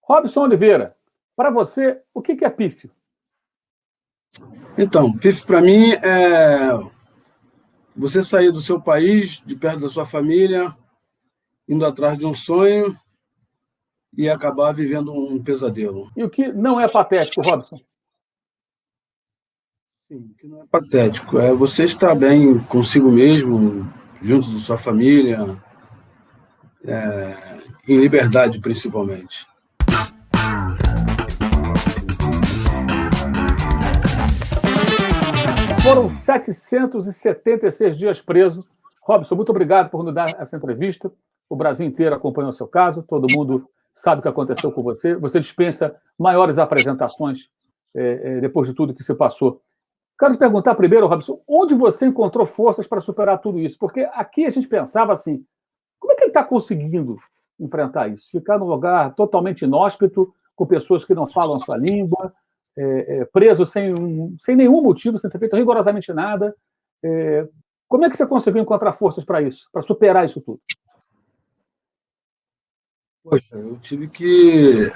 Robson Oliveira, para você, o que é pífio? Então, pífio para mim é você sair do seu país, de perto da sua família, indo atrás de um sonho e acabar vivendo um pesadelo. E o que não é patético, Robson? Sim, o que não é patético é você estar bem consigo mesmo, junto da sua família, em liberdade principalmente. Foram 776 dias preso. Robson, muito obrigado por nos dar essa entrevista. O Brasil inteiro acompanhou o seu caso, todo mundo sabe o que aconteceu com você. Você dispensa maiores apresentações depois de tudo que se passou. Quero te perguntar primeiro, Robson, onde você encontrou forças para superar tudo isso? Porque aqui a gente pensava assim, como é que ele está conseguindo enfrentar isso? Ficar num lugar totalmente inóspito, com pessoas que não falam a sua língua, preso sem nenhum motivo, sem ter feito rigorosamente nada. Como é que você conseguiu encontrar forças para isso, para superar isso tudo? Poxa, eu tive que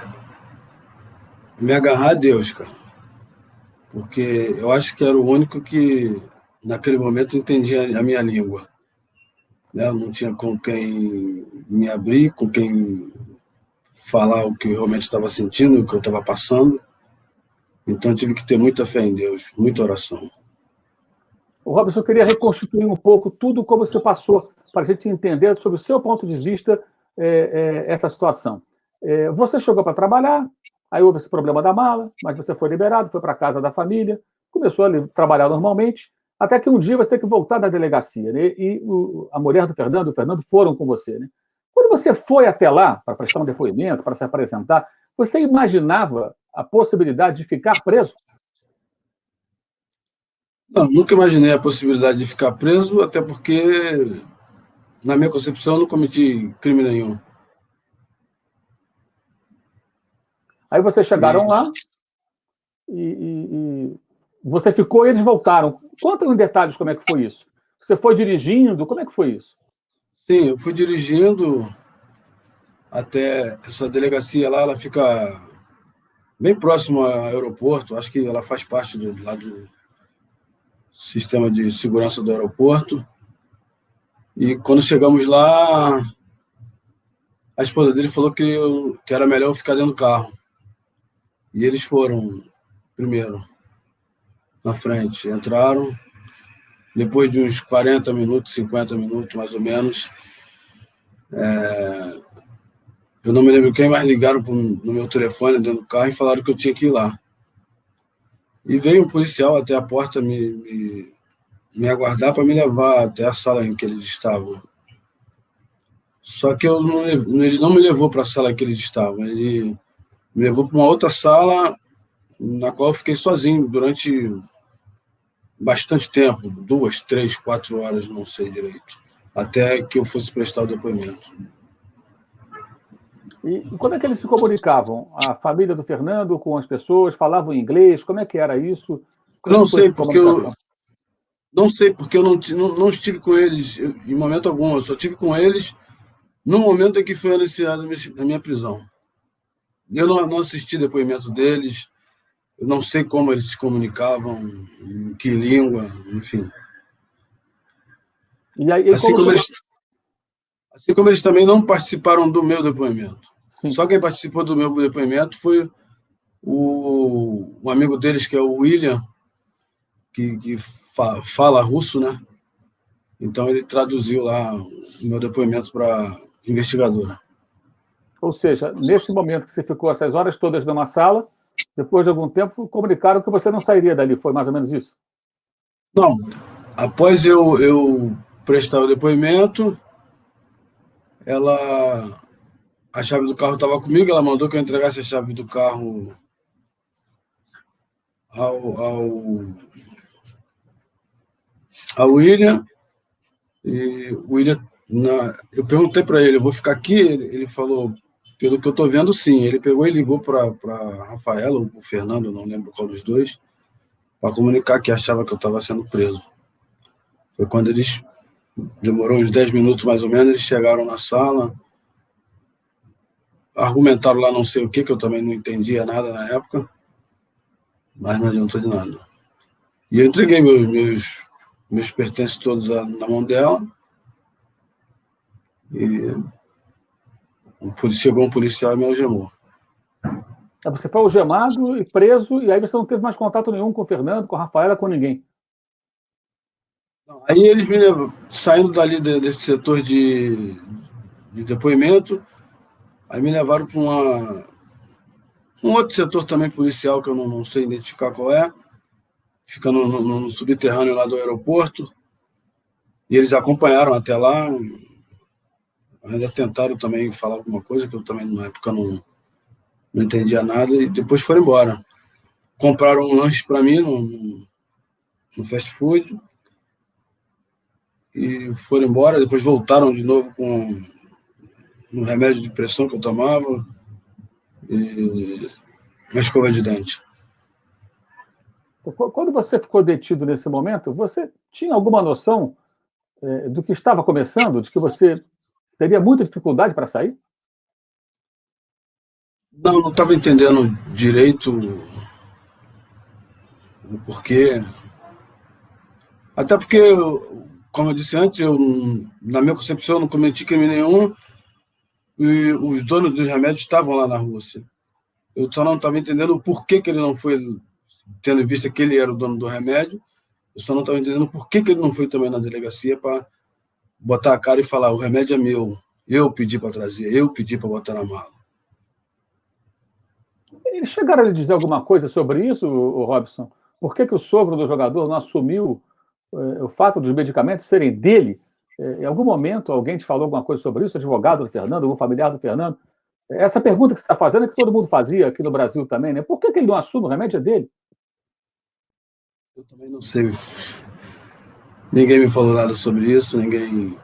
me agarrar a Deus, cara. Porque eu acho que era o único que, naquele momento, entendia a minha língua. Eu não tinha com quem me abrir, com quem falar o que eu realmente estava sentindo, o que eu estava passando. Então, eu tive que ter muita fé em Deus, muita oração. O Robson, eu queria reconstituir um pouco tudo como você passou, para a gente entender, sob o seu ponto de vista, essa situação. Você chegou para trabalhar, aí houve esse problema da mala, mas você foi liberado, foi para a casa da família, começou a trabalhar normalmente, até que um dia você tem que voltar da delegacia, né? E a mulher do Fernando e o Fernando foram com você, né? Quando você foi até lá para prestar um depoimento, para se apresentar, você imaginava a possibilidade de ficar preso? Não, nunca imaginei a possibilidade de ficar preso, até porque, na minha concepção, eu não cometi crime nenhum. Aí vocês chegaram lá e você ficou e eles voltaram. Conta em detalhes como é que foi isso. Você foi dirigindo, como é que foi isso? Sim, eu fui dirigindo até essa delegacia lá, ela fica bem próximo ao aeroporto, acho que ela faz parte do sistema de segurança do aeroporto. E quando chegamos lá, a esposa dele falou que era melhor eu ficar dentro do carro. E eles foram primeiro, na frente, entraram. Depois de uns 40 minutos, 50 minutos, mais ou menos, eu não me lembro quem, mais ligaram no meu telefone dentro do carro e falaram que eu tinha que ir lá. E veio um policial até a porta me aguardar para me levar até a sala em que eles estavam. Só que ele não me levou para a sala em que eles estavam. Ele me levou para uma outra sala na qual eu fiquei sozinho durante bastante tempo, 2, 3, 4 horas, não sei direito, até que eu fosse prestar o depoimento. E como é que eles se comunicavam? A família do Fernando com as pessoas falavam inglês? Como é que era isso? Não sei, porque eu não estive com eles em momento algum. Eu só estive com eles no momento em que foi anunciada a minha prisão. Eu não assisti depoimento deles, eu não sei como eles se comunicavam, em que língua, enfim. E aí, assim como eles também não participaram do meu depoimento. Sim. Só quem participou do meu depoimento foi um amigo deles, que é o William, que fala russo, né? Então ele traduziu lá o meu depoimento para a investigadora. Ou seja, nesse momento que você ficou essas horas todas numa sala, depois de algum tempo comunicaram que você não sairia dali, foi mais ou menos isso? Não, após eu prestar o depoimento, a chave do carro estava comigo, ela mandou que eu entregasse a chave do carro ao William. E o William, eu perguntei para ele, eu vou ficar aqui? Ele falou, pelo que eu estou vendo, sim. Ele pegou e ligou para a Rafaela ou para o Fernando, não lembro qual dos dois, para comunicar que achava que eu estava sendo preso. Foi quando eles, demorou uns 10 minutos mais ou menos, eles chegaram na sala. argumentaram lá não sei o que eu também não entendia nada na época, mas não adiantou de nada. E eu entreguei meus pertences todos na mão dela, e chegou um policial e me algemou. Você foi algemado e preso, e aí você não teve mais contato nenhum com o Fernando, com a Rafaela, com ninguém. Aí eles me levam, saindo dali desse setor de depoimento, aí me levaram para um outro setor também policial, que eu não sei identificar qual é, fica no subterrâneo lá do aeroporto, e eles acompanharam até lá, ainda tentaram também falar alguma coisa, que eu também na época não entendia nada, e depois foram embora. Compraram um lanche para mim no fast food, e foram embora, depois voltaram de novo com um remédio de pressão que eu tomava, e uma escova de dente. Quando você ficou detido nesse momento, você tinha alguma noção do que estava começando, de que você teria muita dificuldade para sair? Não estava entendendo direito o porquê. Até porque, como eu disse antes, na minha concepção, eu não cometi crime nenhum, e os donos dos remédios estavam lá na Rússia. Eu só não estava entendendo o porquê que ele não foi, tendo em vista que ele era o dono do remédio, eu só não estava entendendo por que ele não foi também na delegacia para botar a cara e falar: o remédio é meu, eu pedi para trazer, eu pedi para botar na mala. Eles chegaram a lhe dizer alguma coisa sobre isso, Robson? Por que o sogro do jogador não assumiu o fato dos medicamentos serem dele? Em algum momento alguém te falou alguma coisa sobre isso? Advogado do Fernando, algum familiar do Fernando? Essa pergunta que você está fazendo é que todo mundo fazia aqui no Brasil também, né? Por que ele não assume? O remédio é dele? Eu também não sei. Ninguém me falou nada sobre isso, ninguém...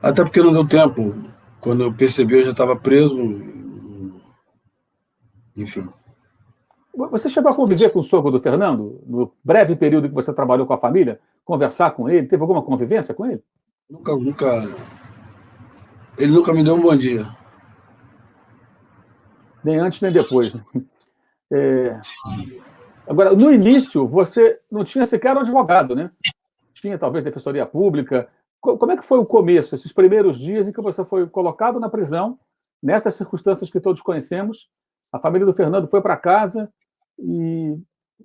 Até porque não deu tempo. Quando eu percebi, eu já estava preso. Enfim. Você chegou a conviver com o sogro do Fernando? No breve período que você trabalhou com a família? Conversar com ele? Teve alguma convivência com ele? Nunca... Ele nunca me deu um bom dia. Nem antes, nem depois. Agora, no início, você não tinha sequer um advogado, né? Tinha, talvez, defensoria pública. Como é que foi o começo, esses primeiros dias em que você foi colocado na prisão, nessas circunstâncias que todos conhecemos? A família do Fernando foi para casa, e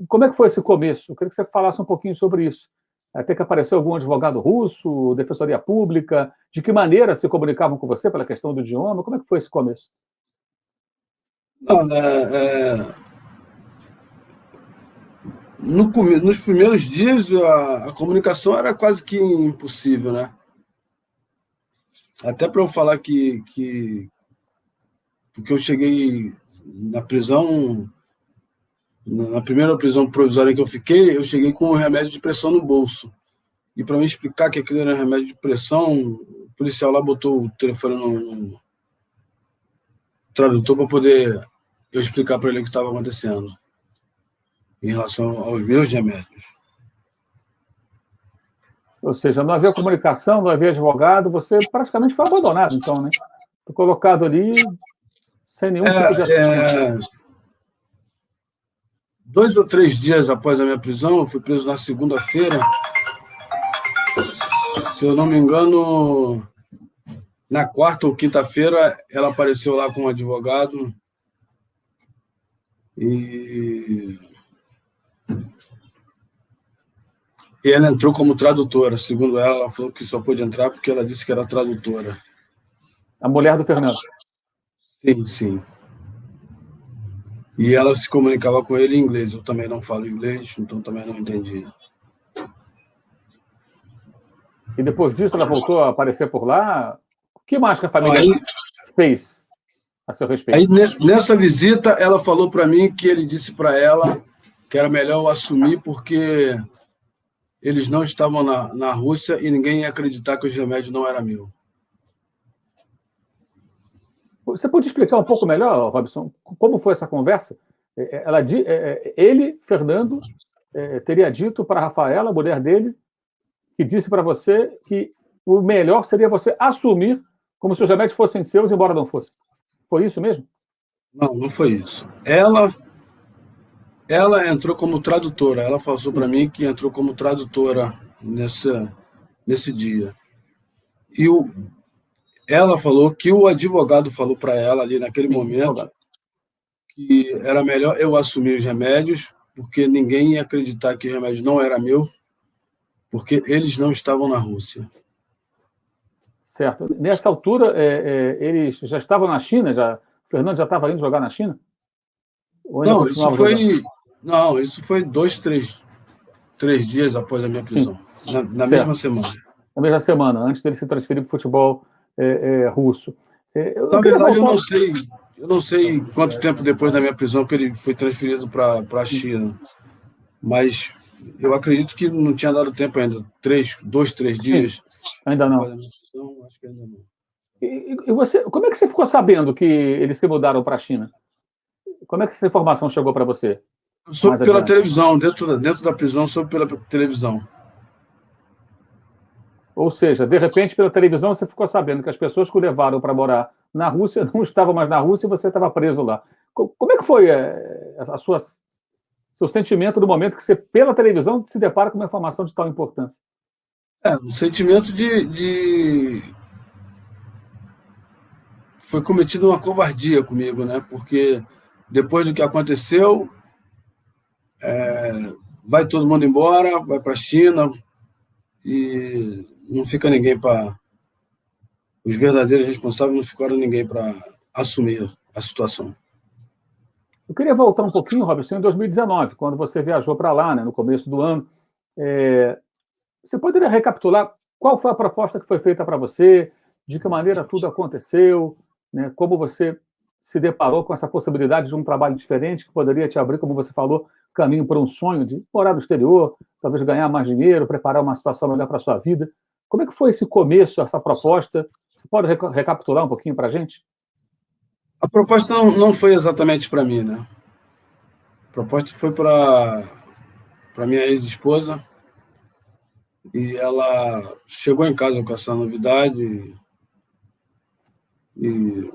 como é que foi esse começo? Eu queria que você falasse um pouquinho sobre isso. Até que apareceu algum advogado russo, defensoria pública, de que maneira se comunicavam com você pela questão do idioma? Como é que foi esse começo? Não, nos primeiros dias, a comunicação era quase que impossível, né? Até para eu falar porque eu cheguei na prisão, na primeira prisão provisória em que eu fiquei, eu cheguei com um remédio de pressão no bolso. E para me explicar que aquilo era remédio de pressão, o policial lá botou o telefone no tradutor para poder eu explicar para ele o que estava acontecendo em relação aos meus remédios. Ou seja, não havia comunicação, não havia advogado, você praticamente foi abandonado, então, né? Foi colocado ali sem nenhum tipo de ação. 2 ou 3 dias após a minha prisão, eu fui preso na segunda-feira. Se eu não me engano, na quarta ou quinta-feira, ela apareceu lá com um advogado e ela entrou como tradutora. Segundo ela falou que só pôde entrar porque ela disse que era tradutora. A mulher do Fernando? Sim, sim. E ela se comunicava com ele em inglês. Eu também não falo inglês, então também não entendi. E depois disso ela voltou a aparecer por lá? O que mais que a família fez a seu respeito? Aí, nessa visita, ela falou para mim que ele disse para ela que era melhor eu assumir porque eles não estavam na Rússia e ninguém ia acreditar que os remédios não eram meus. Você pode explicar um pouco melhor, Robson, como foi essa conversa? Ele, Fernando, teria dito para a Rafaela, a mulher dele, que disse para você que o melhor seria você assumir como se os remédios fossem seus, embora não fossem. Foi isso mesmo? Não, não foi isso. Ela entrou como tradutora. Ela falou para mim que entrou como tradutora nesse dia. E ela falou que o advogado falou para ela ali naquele momento que era melhor eu assumir os remédios, porque ninguém ia acreditar que o remédio não era meu, porque eles não estavam na Rússia. Certo. Nessa altura, eles já estavam na China? O Fernando já estava indo jogar na China? Não, isso foi 3 dias após a minha prisão, na mesma semana. Na mesma semana, antes dele se transferir para o futebol russo. Na verdade, eu não sei quanto tempo depois da minha prisão que ele foi transferido para a China, mas eu acredito que não tinha dado tempo ainda, 2, 3 dias. Sim, ainda não. Acho que ainda não. E você, como é que você ficou sabendo que eles se mudaram para a China? Como é que essa informação chegou para você? Soube pela televisão, dentro da prisão, soube pela televisão. Ou seja, de repente, pela televisão, você ficou sabendo que as pessoas que o levaram para morar na Rússia não estavam mais na Rússia e você estava preso lá. Como é que foi seu sentimento no momento que você, pela televisão, se depara com uma informação de tal importância? Um sentimento foi cometida uma covardia comigo, né? Porque depois do que aconteceu, vai todo mundo embora, vai para a China e não fica ninguém para... Os verdadeiros responsáveis não ficaram ninguém para assumir a situação. Eu queria voltar um pouquinho, Robson, em 2019, quando você viajou para lá, né, no começo do ano. Você poderia recapitular qual foi a proposta que foi feita para você, de que maneira tudo aconteceu, né, como você se deparou com essa possibilidade de um trabalho diferente que poderia te abrir, como você falou, caminho para um sonho de morar no exterior, talvez ganhar mais dinheiro, preparar uma situação melhor para a sua vida. Como é que foi esse começo, essa proposta? Você pode recapitular um pouquinho para a gente? A proposta não foi exatamente para mim, né? A proposta foi para minha ex-esposa, e ela chegou em casa com essa novidade e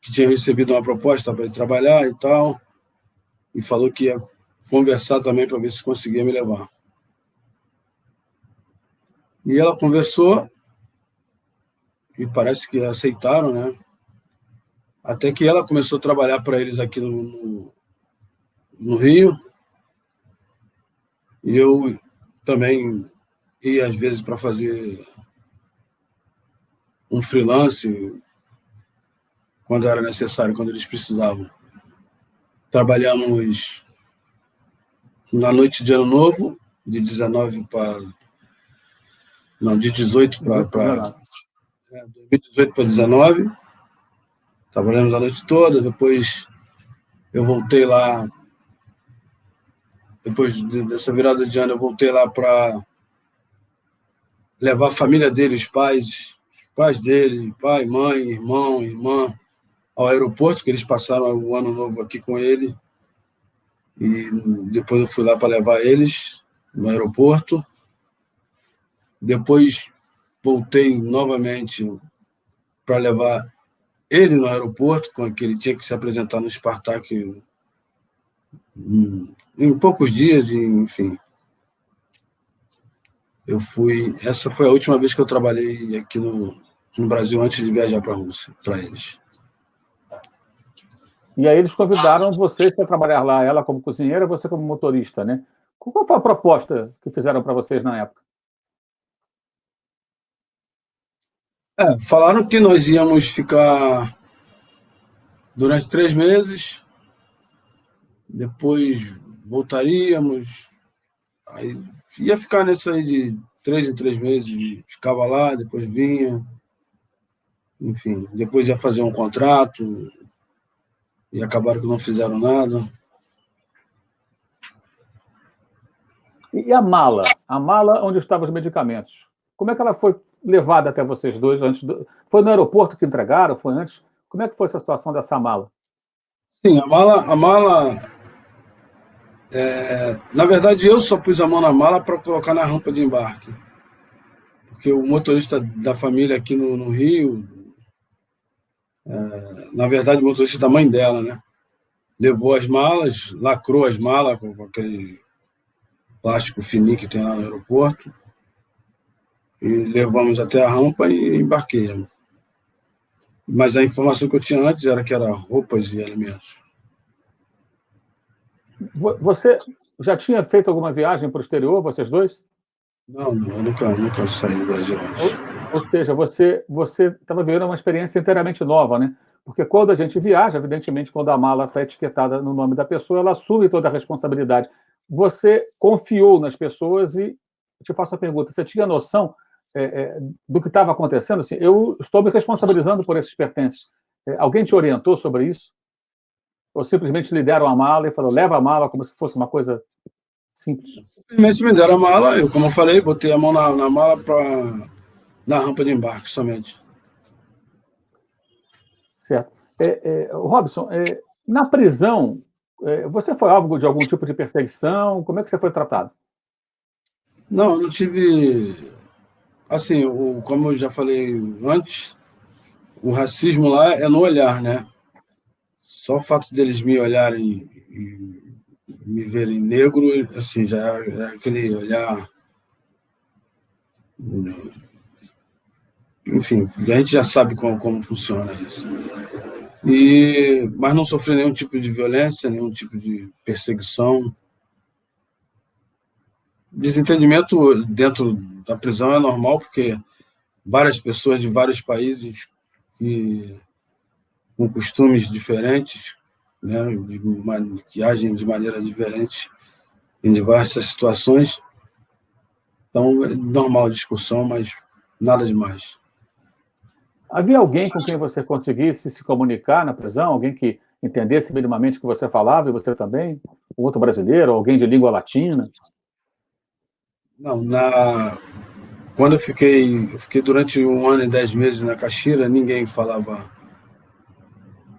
que tinha recebido uma proposta para ir trabalhar e tal, e falou que ia conversar também para ver se conseguia me levar. E ela conversou e parece que aceitaram, né? Até que ela começou a trabalhar para eles aqui no Rio, e eu também ia às vezes para fazer um freelance quando era necessário, quando eles precisavam. Trabalhamos na noite de Ano Novo, de 18 para 19. Trabalhamos a noite toda, depois eu voltei lá, depois dessa virada de ano, eu voltei lá para levar a família dele, os pais dele, pai, mãe, irmão, irmã, ao aeroporto, que eles passaram o Ano Novo aqui com ele, e depois eu fui lá para levar eles no aeroporto. Depois voltei novamente para levar ele no aeroporto, com que ele tinha que se apresentar no Spartak em poucos dias, e, enfim. Essa foi a última vez que eu trabalhei aqui no Brasil antes de viajar para a Rússia, para eles. E aí eles convidaram você para trabalhar lá, ela como cozinheira, você como motorista, né? Qual foi a proposta que fizeram para vocês na época? Falaram que nós íamos ficar durante 3 meses, depois voltaríamos, aí ia ficar nisso aí de 3 em 3 meses, ficava lá, depois vinha, enfim, depois ia fazer um contrato, e acabaram que não fizeram nada. E a mala? A mala onde estavam os medicamentos? Como é que ela foi levada até vocês dois? Foi no aeroporto que entregaram? Foi antes? Como é que foi essa situação dessa mala? Sim, a mala na verdade, eu só pus a mão na mala para colocar na rampa de embarque. Porque o motorista da família aqui no Rio, Na verdade, o motorista da mãe dela, né? Levou as malas, lacrou as malas com aquele plástico fininho que tem lá no aeroporto, e levamos até a rampa e embarquei. Mas a informação que eu tinha antes era que era roupas e alimentos. Você já tinha feito alguma viagem para o exterior, vocês dois? Não, eu nunca saí do Brasil antes. Ou seja, você estava vivendo uma experiência inteiramente nova, né? Porque quando a gente viaja, evidentemente, quando a mala está etiquetada no nome da pessoa, ela assume toda a responsabilidade. Você confiou nas pessoas e te faço a pergunta: você tinha noção do que estava acontecendo? Assim, eu estou me responsabilizando por esses pertences. Alguém te orientou sobre isso? Ou simplesmente lhe deram a mala e falou, leva a mala como se fosse uma coisa simples? Simplesmente me deram a mala, eu, como eu falei, botei a mão na mala na rampa de embarque somente. Certo. Robson, na prisão, você foi alvo de algum tipo de perseguição? Como é que você foi tratado? Não, eu não tive. Assim, como eu já falei antes, o racismo lá é no olhar, né? Só o fato deles me olharem e me verem negro, assim, já é aquele olhar. Enfim, a gente já sabe como funciona isso. Mas não sofri nenhum tipo de violência, nenhum tipo de perseguição. Desentendimento dentro da prisão é normal, porque várias pessoas de vários países com costumes diferentes, né, que agem de maneira diferente em diversas situações. Então, é normal a discussão, mas nada demais. Havia alguém com quem você conseguisse se comunicar na prisão? Alguém que entendesse minimamente o que você falava e você também? Um outro brasileiro? Alguém de língua latina? Não, quando eu fiquei durante 1 ano e 10 meses na Caxira, ninguém falava.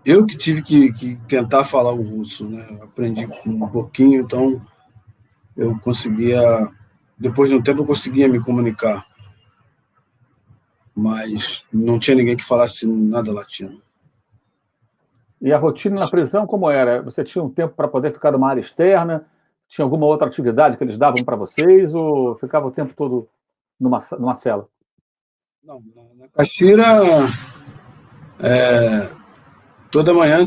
Eu que tive que tentar falar o russo, né? Eu aprendi um pouquinho, então eu conseguia, depois de um tempo eu conseguia me comunicar, mas não tinha ninguém que falasse nada latino. E a rotina na prisão como era? Você tinha um tempo para poder ficar numa área externa? Tinha alguma outra atividade que eles davam para vocês? Ou ficava o tempo todo numa cela? Não, na Caxira, toda manhã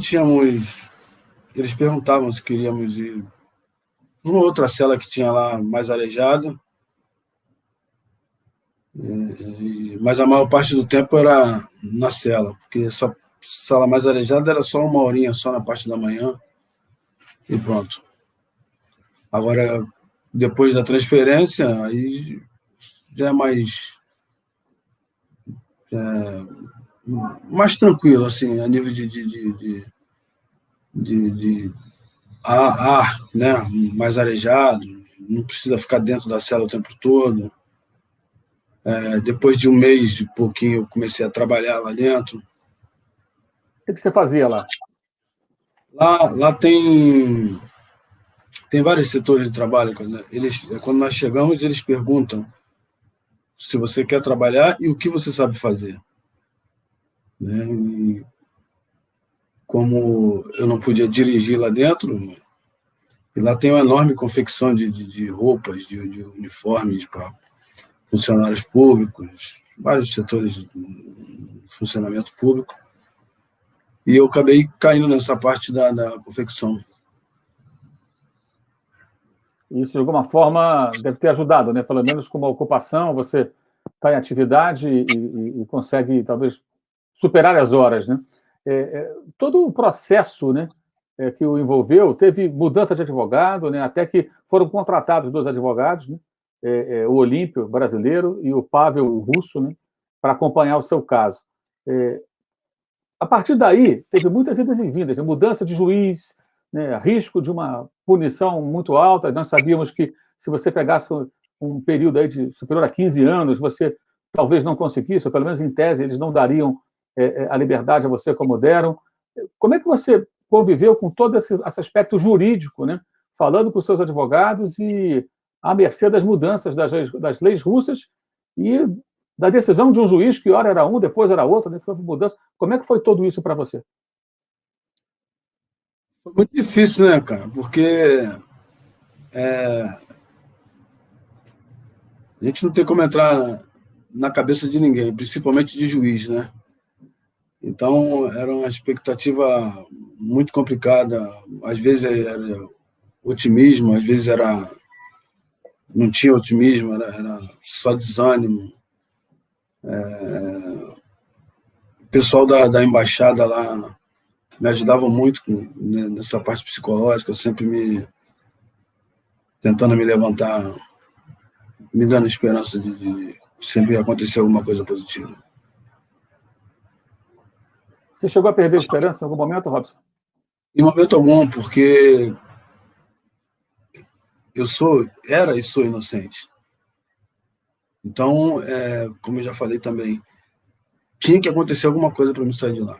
eles perguntavam se queríamos ir para uma outra cela que tinha lá mais arejada, mas a maior parte do tempo era na cela, porque essa sala mais arejada era só 1 horinha, só na parte da manhã, e pronto. Agora, depois da transferência, aí já é mais tranquilo, assim, a nível de ar, né, mais arejado, não precisa ficar dentro da cela o tempo todo. Depois de 1 mês e pouquinho, eu comecei a trabalhar lá dentro. O que você fazia lá? Lá tem vários setores de trabalho. Quando nós chegamos, eles perguntam se você quer trabalhar e o que você sabe fazer. Né? E como eu não podia dirigir lá dentro, e lá tem uma enorme confecção de roupas, de uniformes para funcionários públicos, vários setores de funcionamento público, e eu acabei caindo nessa parte da confecção. Isso, de alguma forma, deve ter ajudado, né? Pelo menos com uma ocupação, você está em atividade e consegue, talvez, superar as horas, né? Todo o processo, né, que o envolveu, teve mudança de advogado, né? Até que foram contratados 2 advogados, né? O Olímpio brasileiro e o Pavel o russo, né? Para acompanhar o seu caso. A partir daí, teve muitas idas e vindas, né? Mudança de juiz, né? Risco de uma punição muito alta. Nós sabíamos que se você pegasse um período aí de superior a 15 anos, você talvez não conseguisse, ou pelo menos em tese, eles não dariam a liberdade a você como deram. Como é que você conviveu com todo esse aspecto jurídico, né? Falando com os seus advogados e à mercê das mudanças das leis russas e da decisão de um juiz que ora era um, depois era outro, né, que houve mudança. Como é que foi tudo isso para você? Foi muito difícil, né, cara? Porque a gente não tem como entrar na cabeça de ninguém, principalmente de juiz, né? Então, era uma expectativa muito complicada. Às vezes era otimismo, às vezes não tinha otimismo, era só desânimo. O pessoal da embaixada lá me ajudava muito nessa parte psicológica, sempre tentando me levantar, me dando esperança de sempre acontecer alguma coisa positiva. Você chegou a perder a esperança em algum momento, Robson? Em momento algum, porque eu era e sou inocente. Então, como eu já falei também, tinha que acontecer alguma coisa para me sair de lá.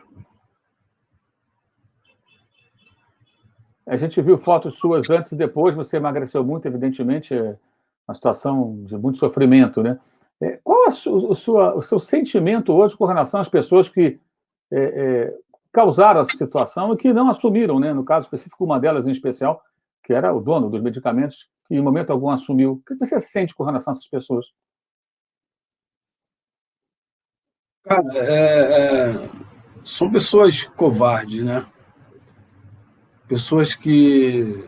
A gente viu fotos suas antes e depois, você emagreceu muito, evidentemente, uma situação de muito sofrimento, né? Qual é o seu sentimento hoje com relação às pessoas que causaram essa situação e que não assumiram, né? No caso específico, uma delas em especial, que era o dono dos medicamentos, que em momento algum assumiu. O que você sente com relação a essas pessoas? Cara, são pessoas covardes, né? Pessoas que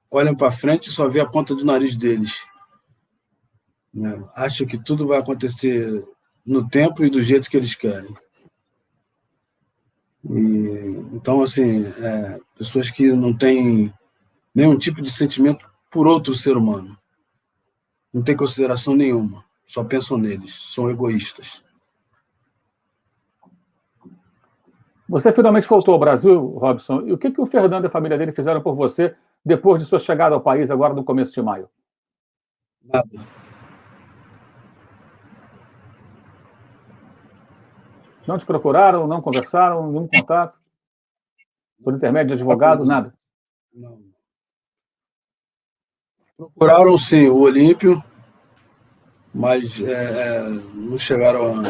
olham para frente e só vê a ponta do nariz deles, né? Acham que tudo vai acontecer no tempo e do jeito que eles querem. Então, assim, pessoas que não têm nenhum tipo de sentimento por outro ser humano. Não tem consideração nenhuma. Só pensam neles. São egoístas. Você finalmente voltou ao Brasil, Robson. E o que o Fernando e a família dele fizeram por você depois de sua chegada ao país, agora no começo de maio? Nada. Não te procuraram, não conversaram, nenhum contato? Por intermédio de advogado, nada? Não. Procuraram, sim, o Olímpio, mas não chegaram a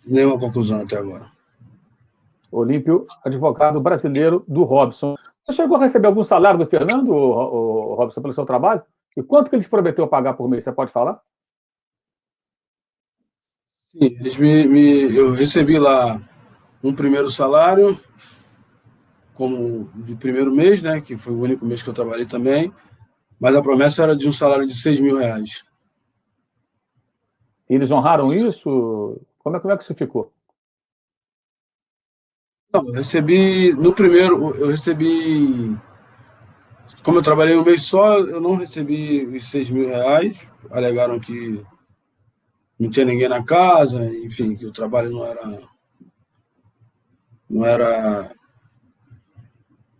nenhuma conclusão até agora. Olímpio, advogado brasileiro do Robson. Você chegou a receber algum salário do Fernando, Robson, pelo seu trabalho? E quanto que ele te prometeu pagar por mês? Você pode falar? Sim, eu recebi lá um primeiro salário, como de primeiro mês, né, que foi o único mês que eu trabalhei também, mas a promessa era de um salário de R$6.000. E eles honraram isso? Como é que isso ficou? Não, eu recebi, como eu trabalhei um mês só, eu não recebi os R$6.000, alegaram que não tinha ninguém na casa, enfim, que o trabalho não era,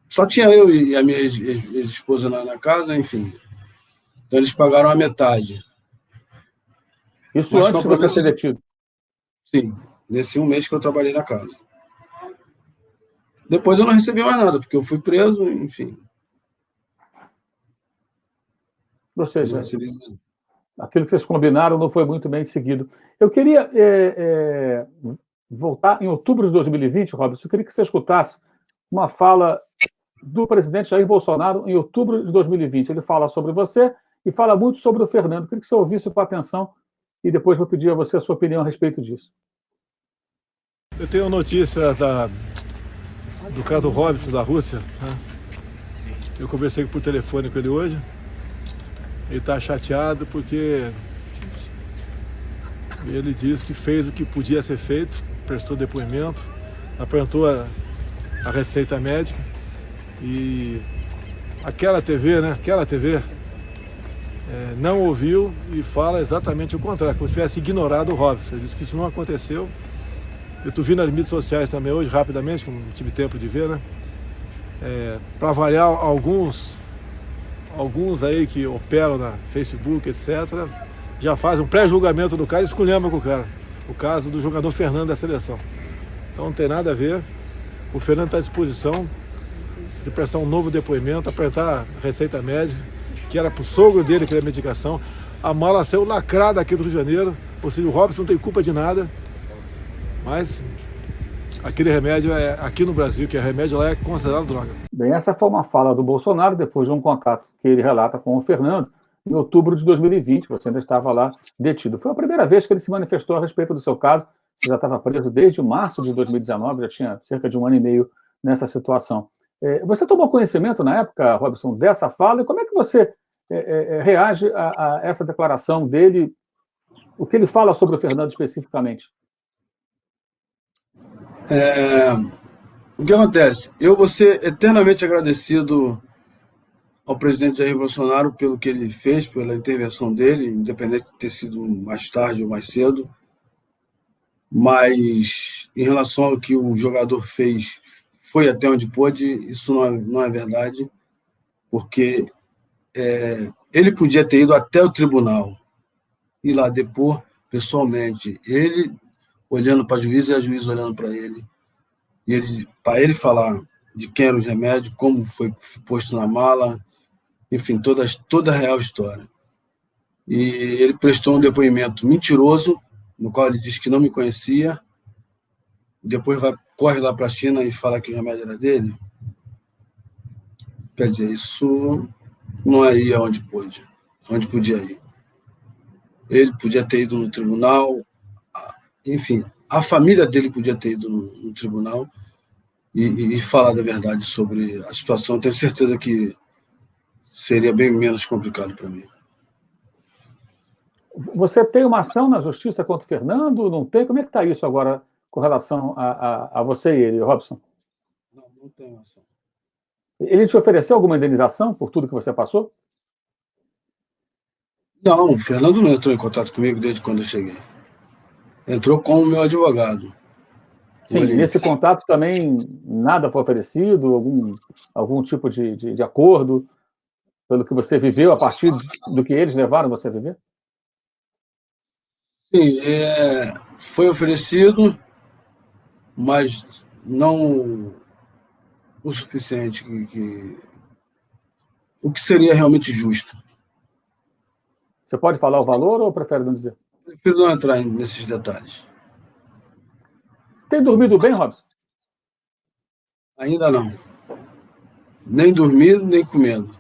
só tinha eu e a minha ex-esposa na casa, enfim. Então eles pagaram a metade. Isso antes de você ser detido? Sim, nesse um mês que eu trabalhei na casa. Depois eu não recebi mais nada, porque eu fui preso, enfim. Ou seja, aquilo que vocês combinaram não foi muito bem seguido. Eu queria voltar em outubro de 2020, Robson, eu queria que você escutasse uma fala do presidente Jair Bolsonaro em outubro de 2020. Ele fala sobre você e fala muito sobre o Fernando. Eu queria que você ouvisse com atenção e depois vou pedir a você a sua opinião a respeito disso. Eu tenho notícias do caso do Robson da Rússia, né? Eu conversei por telefone com ele hoje. Ele está chateado porque ele disse que fez o que podia ser feito, prestou depoimento, apresentou a receita médica e aquela TV, né? Não ouviu e fala exatamente o contrário, como se tivesse ignorado o Robson. Ele disse que isso não aconteceu. Eu estou vendo nas mídias sociais também hoje, rapidamente, que não tive tempo de ver, né? Para variar, alguns aí que operam na Facebook, etc., já fazem um pré-julgamento do cara e esculhambam com o cara. O caso do jogador Fernando da seleção. Então não tem nada a ver. O Fernando está à disposição de prestar um novo depoimento, apresentar a receita médica, que era para o sogro dele, que era medicação. a mala saiu lacrada aqui do Rio de Janeiro, ou seja, o Robson não tem culpa de nada, mas aquele remédio aqui no Brasil, que é remédio lá, é considerado droga. Bem, essa foi uma fala do Bolsonaro depois de um contato que ele relata com o Fernando em outubro de 2020, você ainda estava lá detido. Foi a primeira vez que ele se manifestou a respeito do seu caso, você já estava preso desde março de 2019, já tinha cerca de 1 ano e meio nessa situação. Você tomou conhecimento na época, Robson, dessa fala, e como é que você reage a essa declaração dele, o que ele fala sobre o Fernando especificamente? O que acontece? Eu vou ser eternamente agradecido ao presidente Jair Bolsonaro pelo que ele fez, pela intervenção dele, independente de ter sido mais tarde ou mais cedo. Mas, em relação ao que o jogador fez, foi até onde pôde, isso não é verdade, porque ele podia ter ido até o tribunal, ir lá depor pessoalmente, ele olhando para a juíza e a juíza olhando para ele, e para ele falar de quem eram os remédios, como foi posto na mala, enfim, toda a real história. E ele prestou um depoimento mentiroso, no qual ele disse que não me conhecia, depois corre lá para a China e fala que o remédio era dele. Quer dizer, isso não é ir onde podia ir. Ele podia ter ido no tribunal, enfim, a família dele podia ter ido no tribunal e falar da verdade sobre a situação. Tenho certeza que seria bem menos complicado para mim. Você tem uma ação na justiça contra o Fernando? Não tem? Como é que está isso agora com relação a você e ele, Robson? Não tenho ação. Ele te ofereceu alguma indenização por tudo que você passou? Não, o Fernando não entrou em contato comigo desde quando eu cheguei. Entrou com o meu advogado. Sim, nesse contato também nada foi oferecido? Algum tipo de acordo pelo que você viveu a partir do que eles levaram você a viver? Sim, foi oferecido, mas não o suficiente, o que seria realmente justo. Você pode falar o valor ou prefere não dizer? Prefiro não entrar nesses detalhes. Tem dormido bem, Robson? Ainda não. Nem dormindo, nem comendo.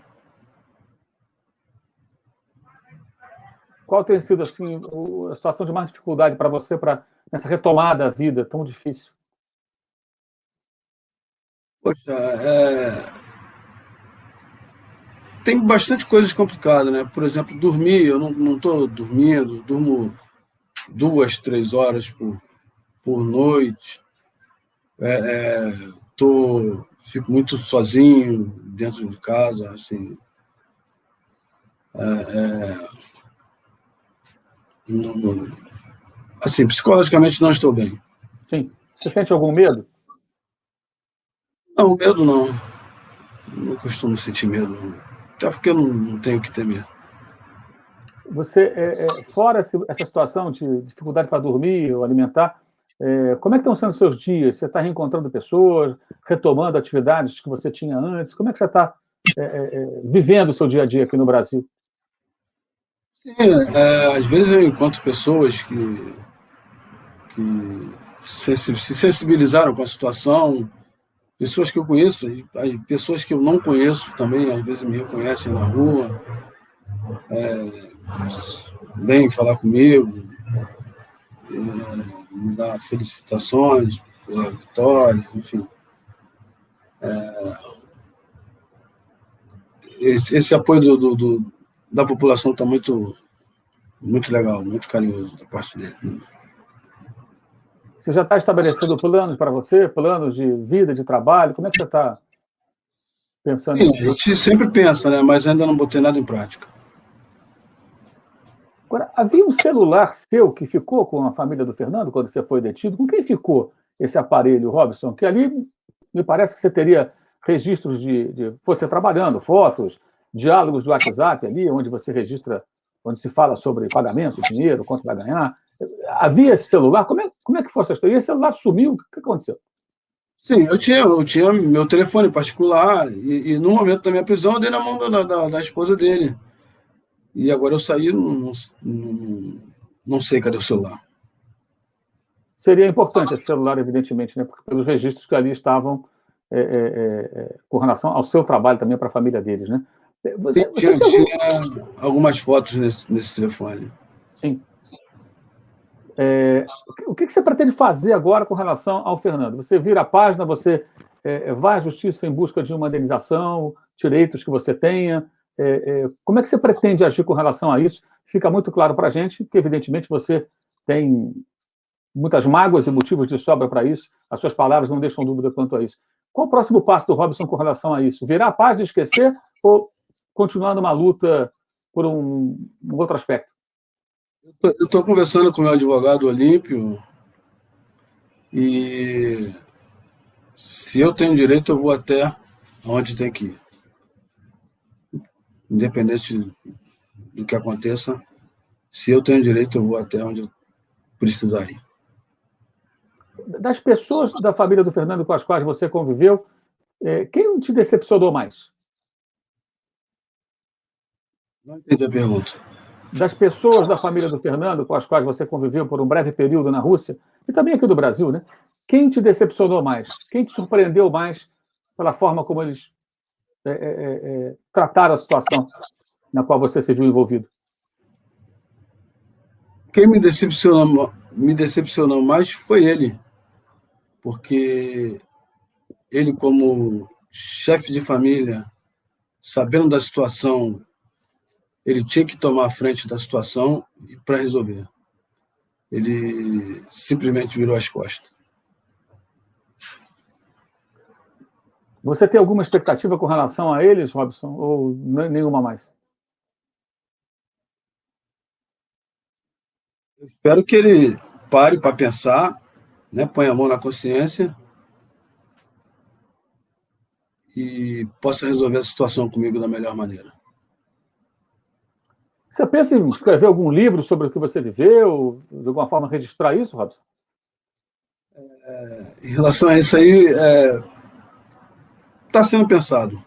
Qual tem sido assim, a situação de mais dificuldade para você nessa retomada da vida tão difícil? Poxa, tem bastante coisas complicadas, né? Por exemplo, dormir, eu não estou dormindo, durmo 2, 3 horas por noite. Fico muito sozinho dentro de casa, assim. Assim, psicologicamente não estou bem. Sim. Você sente algum medo? Não, medo não. Não costumo sentir medo, não. Até porque eu não tenho que ter medo. Você, fora essa situação de dificuldade para dormir ou alimentar, como é que estão sendo os seus dias? Você está reencontrando pessoas, retomando atividades que você tinha antes? Como é que você está vivendo o seu dia a dia aqui no Brasil? Sim, às vezes eu encontro pessoas que se sensibilizaram com a situação, pessoas que eu conheço, pessoas que eu não conheço também, às vezes me reconhecem na rua, vêm falar comigo, me dar felicitações pela vitória, enfim. Esse apoio da população está muito, muito legal, muito carinhoso da parte dele. Você já está estabelecendo planos para você? Planos de vida, de trabalho? Como é que você está pensando Sim, nisso? a gente sempre pensa, né? Mas ainda não botei nada em prática. Agora, havia um celular seu que ficou com a família do Fernando quando você foi detido? Com quem ficou esse aparelho, Robson? Que ali me parece que você teria registros de você trabalhando, fotos, diálogos do WhatsApp ali, onde você registra, onde se fala sobre pagamento, dinheiro, quanto vai ganhar. Havia esse celular? Como é que foi essa história? E esse celular sumiu? O que aconteceu? Sim, eu tinha meu telefone particular e no momento da minha prisão eu dei na mão da esposa dele. E agora eu saí, não sei cadê o celular. Seria importante esse celular, evidentemente, né? Porque pelos registros que ali estavam com relação ao seu trabalho também, para a família deles, né? Tinha algumas fotos nesse telefone. Sim. O que você pretende fazer agora com relação ao Fernando? Você vira a página, você vai à justiça em busca de uma indenização, direitos que você tenha? Como é que você pretende agir com relação a isso? Fica muito claro para a gente que, evidentemente, você tem muitas mágoas e motivos de sobra para isso. As suas palavras não deixam dúvida quanto a isso. Qual o próximo passo do Robson com relação a isso? Virar a página, esquecer ou continuar numa luta por um outro aspecto? Eu estou conversando com o meu advogado Olímpio e se eu tenho direito, eu vou até onde tem que ir. Independente do que aconteça, se eu tenho direito, eu vou até onde eu precisar ir. Das pessoas da família do Fernando com as quais você conviveu, quem te decepcionou mais? Não entendi a pergunta. Das pessoas da família do Fernando com as quais você conviveu por um breve período na Rússia, e também aqui do Brasil, né? Quem te decepcionou mais? Quem te surpreendeu mais pela forma como eles trataram a situação na qual você se viu envolvido? Quem me decepcionou mais foi ele, porque ele, como chefe de família, sabendo da situação, ele tinha que tomar a frente da situação para resolver. Ele simplesmente virou as costas. Você tem alguma expectativa com relação a eles, Robson, ou nenhuma mais? Eu espero que ele pare para pensar, né, ponha a mão na consciência e possa resolver a situação comigo da melhor maneira. Você pensa em escrever algum livro sobre o que você viveu, de alguma forma registrar isso, Robson? Em relação a isso aí, está sendo pensado.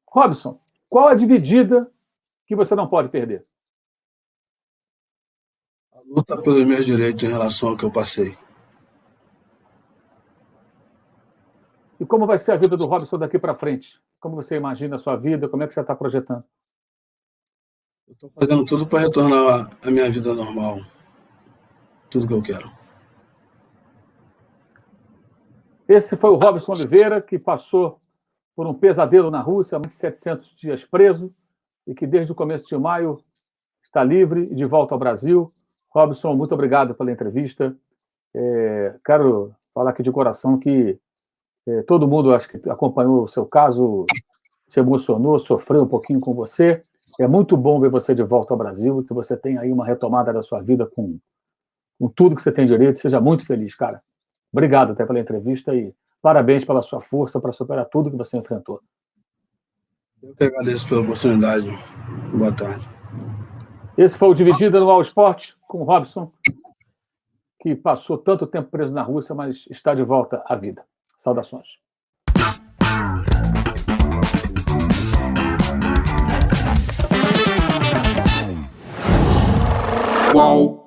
Robson, qual a dividida que você não pode perder? A luta pelos meus direitos em relação ao que eu passei. E como vai ser a vida do Robson daqui para frente? Como você imagina a sua vida? Como é que você está projetando? Eu estou fazendo tudo para retornar à minha vida normal. Tudo que eu quero. Esse foi o Robson Oliveira, que passou por um pesadelo na Rússia, mais de 700 dias preso, e que desde o começo de maio está livre e de volta ao Brasil. Robson, muito obrigado pela entrevista. Quero falar aqui de coração que todo mundo, acho que acompanhou o seu caso, se emocionou, sofreu um pouquinho com você. É muito bom ver você de volta ao Brasil e que você tenha aí uma retomada da sua vida com tudo que você tem direito. Seja muito feliz, cara. Obrigado até pela entrevista e parabéns pela sua força para superar tudo que você enfrentou. Eu que agradeço pela oportunidade. Boa tarde. Esse foi o Dividida no All Sport com o Robson, que passou tanto tempo preso na Rússia, mas está de volta à vida. Saudações. Qual?